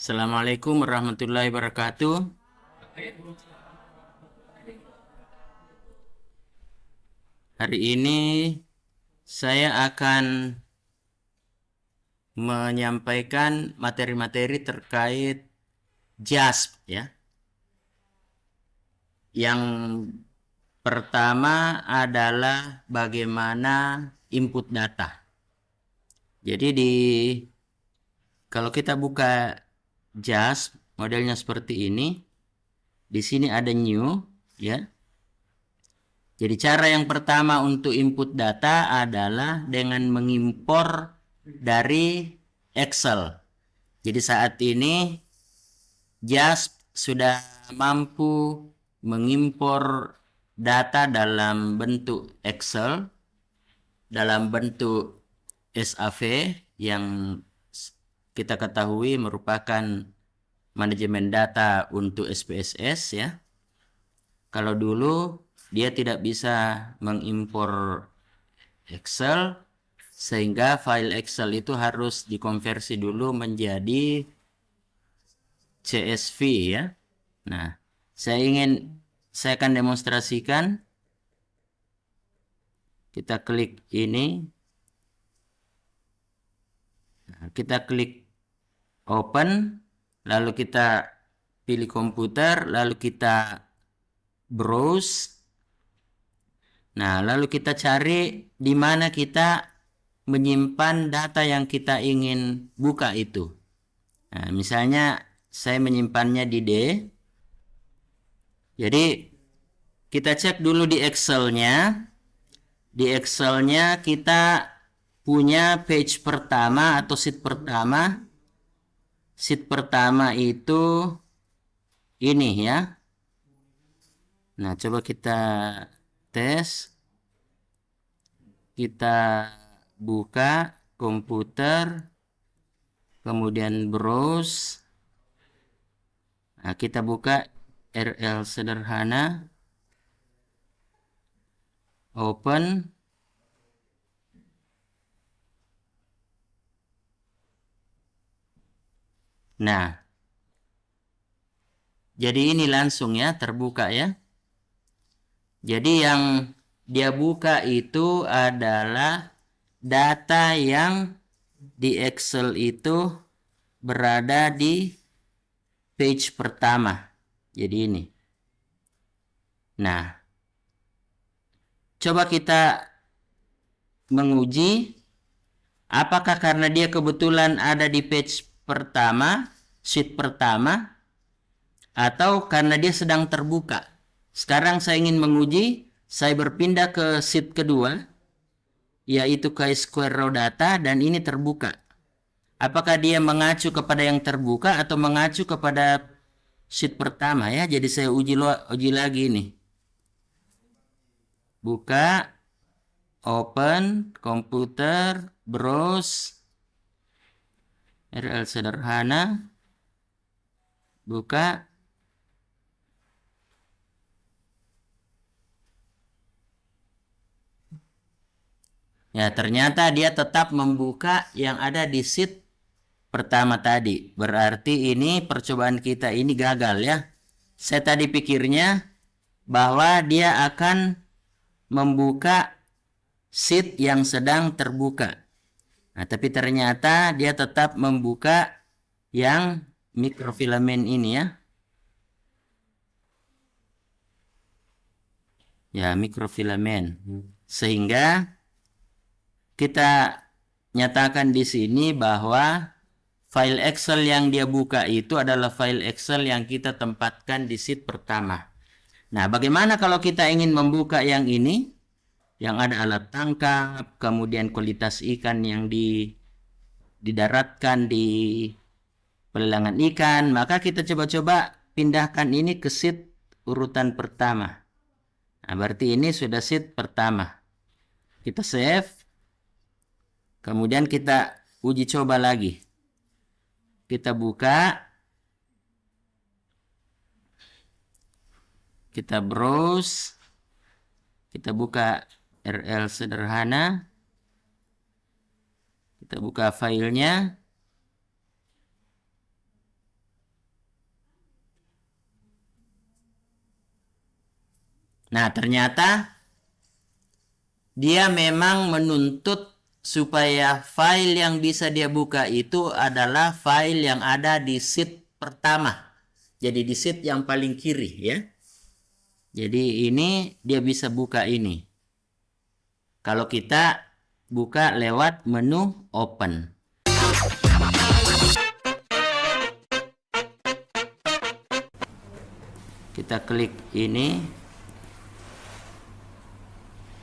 Assalamualaikum warahmatullahi wabarakatuh. Hari ini saya akan menyampaikan materi-materi terkait JASP ya. Yang pertama adalah bagaimana input data. Jadi kalau kita buka JASP modelnya seperti ini, di sini ada new ya. Jadi cara yang pertama untuk input data adalah dengan mengimpor dari Excel. Jadi saat ini JASP sudah mampu mengimpor data dalam bentuk Excel, dalam bentuk SAV yang kita ketahui merupakan manajemen data untuk SPSS ya. Kalau dulu dia tidak bisa mengimpor Excel, sehingga file Excel itu harus dikonversi dulu menjadi CSV ya. Nah, saya akan demonstrasikan. Kita klik ini. Nah, kita klik open, lalu kita pilih komputer, lalu kita browse. Nah, lalu kita cari di mana kita menyimpan data yang kita ingin buka itu. Nah, misalnya saya menyimpannya di D. Jadi kita cek dulu di Excel-nya. Di Excel-nya kita punya page pertama atau sheet pertama. Sheet pertama itu ini ya. Nah, coba kita tes. Kita buka komputer, kemudian browse. Nah, kita buka RL sederhana, open. Nah, jadi ini langsung ya terbuka ya. Jadi yang dia buka itu adalah data yang di Excel itu berada di page pertama. Jadi ini. Nah, coba kita menguji apakah karena dia kebetulan ada di page pertama, sheet pertama, atau karena dia sedang terbuka. Sekarang saya ingin menguji, saya berpindah ke sheet kedua, yaitu ke square row data, dan ini terbuka. Apakah dia mengacu kepada yang terbuka atau mengacu kepada sheet pertama ya? Jadi saya uji lagi nih. Buka, open, komputer, browse, RL sederhana, buka. Ya, ternyata dia tetap membuka yang ada di sheet pertama tadi. Berarti ini percobaan kita ini gagal ya. Saya tadi pikirnya bahwa dia akan membuka sheet yang sedang terbuka. Nah, tapi ternyata dia tetap membuka yang mikrofilamen ini ya. Ya, mikrofilamen. Sehingga kita nyatakan di sini bahwa file Excel yang dia buka itu adalah file Excel yang kita tempatkan di sheet pertama. Nah, bagaimana kalau kita ingin membuka yang ini? Yang ada alat tangkap, kemudian kualitas ikan yang didaratkan di pelelangan ikan, maka kita coba-coba pindahkan ini ke sheet urutan pertama. Nah, berarti ini sudah sheet pertama. Kita save. Kemudian kita uji coba lagi. Kita buka. Kita browse. Kita buka RL sederhana. Kita buka filenya. Nah, ternyata dia memang menuntut supaya file yang bisa dia buka itu adalah file yang ada di sheet pertama. Jadi di sheet yang paling kiri ya. Jadi ini dia bisa buka ini. Kalau kita buka lewat menu open. Kita klik ini.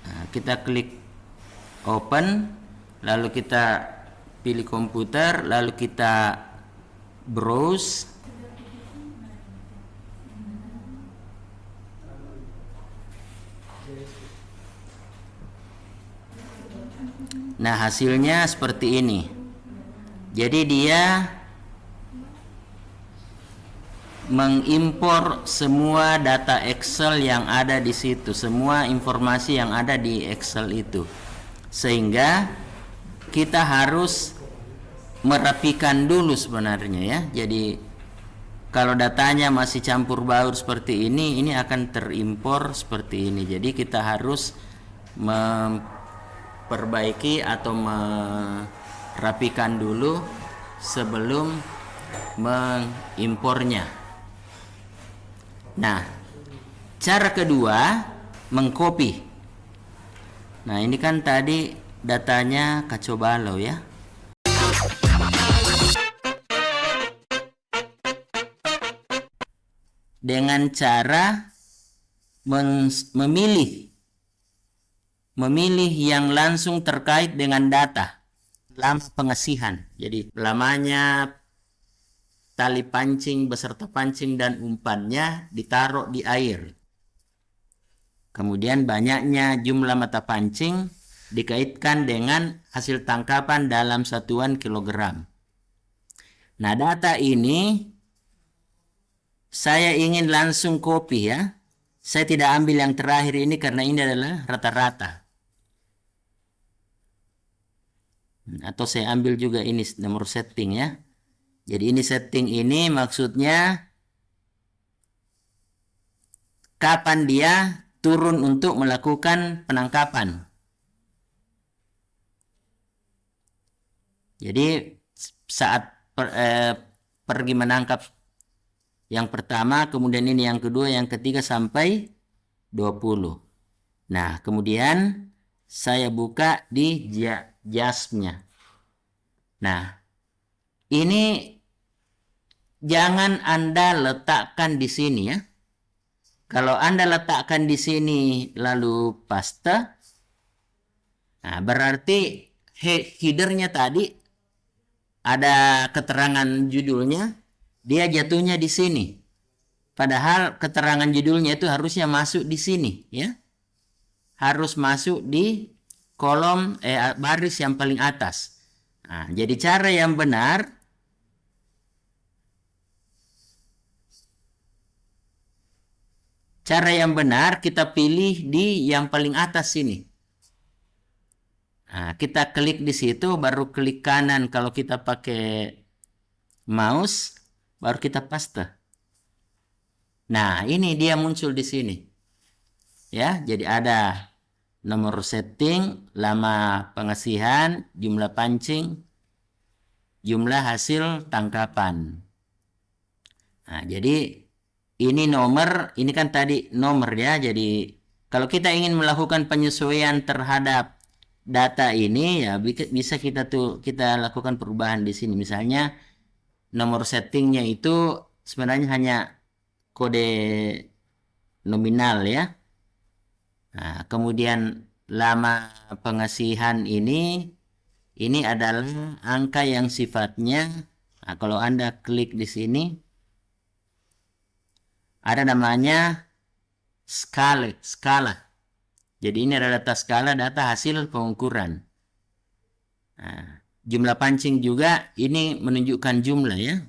Nah, kita klik open, lalu kita pilih komputer, lalu kita browse. Nah, hasilnya seperti ini. Jadi dia mengimpor semua data Excel yang ada di situ, semua informasi yang ada di Excel itu. Sehingga kita harus merapikan dulu sebenarnya ya. Jadi kalau datanya masih campur baur seperti ini akan terimpor seperti ini. Jadi kita harus memperbaiki atau merapikan dulu sebelum mengimpornya. Nah, cara kedua mengcopy. Nah, ini kan tadi datanya kacau balau ya. Dengan cara memilih yang langsung terkait dengan data lama pengasihan. Jadi lamanya tali pancing beserta pancing dan umpannya ditaruh di air. Kemudian banyaknya jumlah mata pancing dikaitkan dengan hasil tangkapan dalam satuan kilogram. Nah, data ini saya ingin langsung copy ya. Saya tidak ambil yang terakhir ini karena ini adalah rata-rata. Atau saya ambil juga ini nomor setting ya. Jadi ini setting ini maksudnya kapan dia turun untuk melakukan penangkapan. Jadi saat pergi menangkap yang pertama, kemudian ini yang kedua, yang ketiga sampai 20. Nah, kemudian saya buka di JASP-nya. Nah, ini jangan Anda letakkan di sini ya. Kalau Anda letakkan di sini lalu paste, nah berarti headernya tadi ada keterangan judulnya, dia jatuhnya di sini. Padahal keterangan judulnya itu harusnya masuk di sini ya. Harus masuk di kolom baris yang paling atas. Nah, jadi cara yang benar kita pilih di yang paling atas sini. Nah, kita klik di situ, baru klik kanan kalau kita pakai mouse, baru kita paste. Nah, ini dia muncul di sini. Ya, jadi ada nomor setting, lama pengasihan, jumlah pancing, jumlah hasil tangkapan. Nah, jadi ini nomor, ini kan tadi nomor ya. Jadi kalau kita ingin melakukan penyesuaian terhadap data ini ya bisa kita lakukan perubahan di sini. Misalnya nomor settingnya itu sebenarnya hanya kode nominal ya. Nah, kemudian lama pengasihan ini adalah angka yang sifatnya, nah, kalau Anda klik di sini ada namanya skala. Jadi ini adalah data skala, data hasil pengukuran. Nah, jumlah pancing juga ini menunjukkan jumlah ya.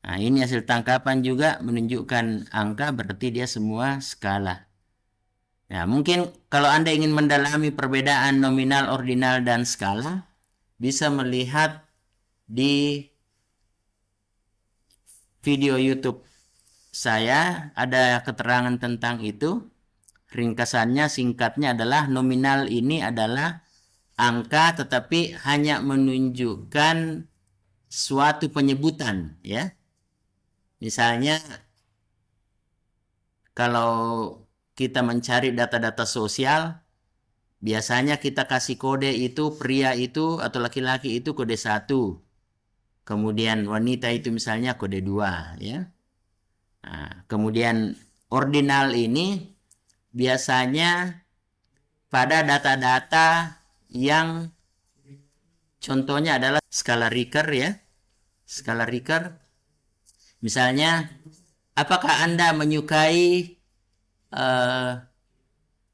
Nah, ini hasil tangkapan juga menunjukkan angka, berarti dia semua skala. Nah, mungkin kalau Anda ingin mendalami perbedaan nominal, ordinal, dan skala, bisa melihat di video YouTube saya, ada keterangan tentang itu. ringkasannya, singkatnya adalah nominal ini adalah angka tetapi hanya menunjukkan suatu penyebutan, ya. Misalnya kalau kita mencari data-data sosial, biasanya kita kasih kode itu pria itu atau laki-laki itu kode 1. Kemudian wanita itu misalnya kode 2, ya. Nah, kemudian ordinal ini biasanya pada data-data yang contohnya adalah skala Richter, ya. Skala Richter. Misalnya, apakah Anda menyukai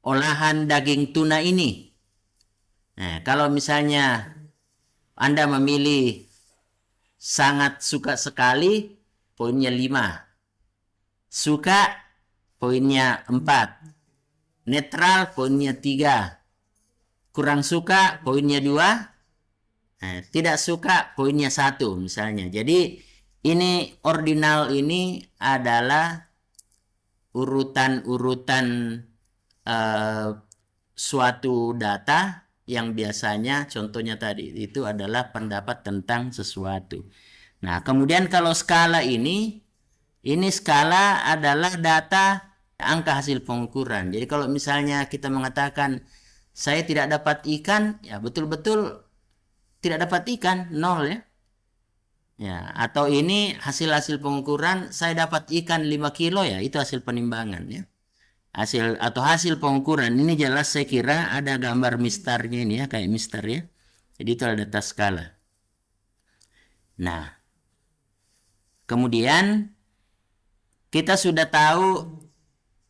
olahan daging tuna ini? Nah, kalau misalnya Anda memilih sangat suka sekali, poinnya 5. Suka, poinnya 4. Netral, poinnya 3. Kurang suka, poinnya 2. Nah, tidak suka, poinnya 1 misalnya. Jadi ini ordinal ini adalah urutan-urutan suatu data yang biasanya contohnya tadi itu adalah pendapat tentang sesuatu. Nah, kemudian kalau skala ini skala adalah data angka hasil pengukuran. Jadi kalau misalnya kita mengatakan saya tidak dapat ikan, ya betul-betul tidak dapat ikan, 0, ya. Ya, atau ini hasil pengukuran saya dapat ikan 5 kilo, ya, itu hasil penimbangan, ya. Hasil pengukuran ini jelas saya kira ada gambar misternya ini, ya, kayak mister, ya. Jadi itu ada data skala. Nah, kemudian kita sudah tahu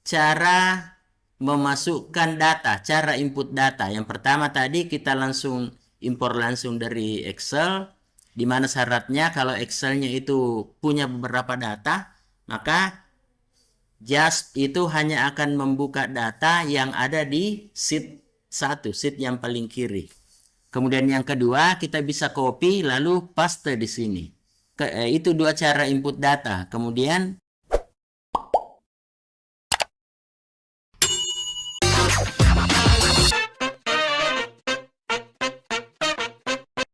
cara memasukkan data, cara input data. Yang pertama tadi kita langsung impor langsung dari Excel, di mana syaratnya kalau Excelnya itu punya beberapa data, maka just itu hanya akan membuka data yang ada di sheet 1, sheet yang paling kiri. Kemudian yang kedua, kita bisa copy lalu paste di sini. Itu 2 cara input data. Kemudian